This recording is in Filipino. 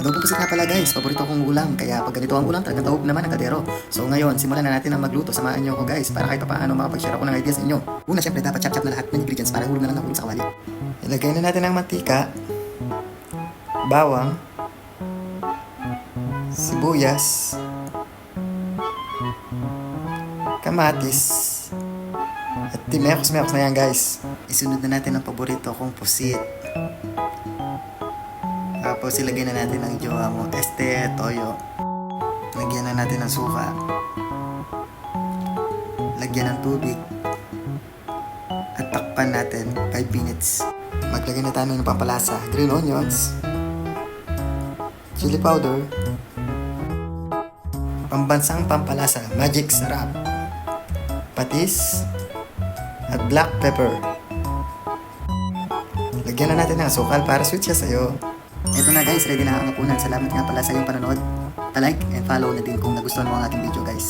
Adobo pusit nga pala guys, paborito kong ulam. Kaya pag ganito ang ulam, talagang taob naman ang kadero. So ngayon, simulan na natin ang magluto. Samahan niyo ako guys, para kahit paano makapag-share ako ng ideas sa inyo. Una, syempre dapat chop-chop na lahat ng ingredients para hulog na lang ng ulam sa kawali. Ilagay na natin ang mantika, bawang, sibuyas, kamatis, at timekos-mekos na yan guys. Isunod na natin ang paborito kong pusit. Tapos ilagay na natin ang jowa mo, toyo. Lagyan na natin ng suka. Lagyan ng tubig. At takpan natin 5 minutes. Maglagay na tayo ng pampalasa, green onions, chili powder, pambansang pampalasa, magic sarap, patis, at black pepper. Lagyan na natin ng asukal para sweet siya sa'yo. Ito na guys, ready na ang hapunan. Salamat nga pala sa iyong panonood. Pa-like and follow na din kung nagustuhan mo ang ating video guys.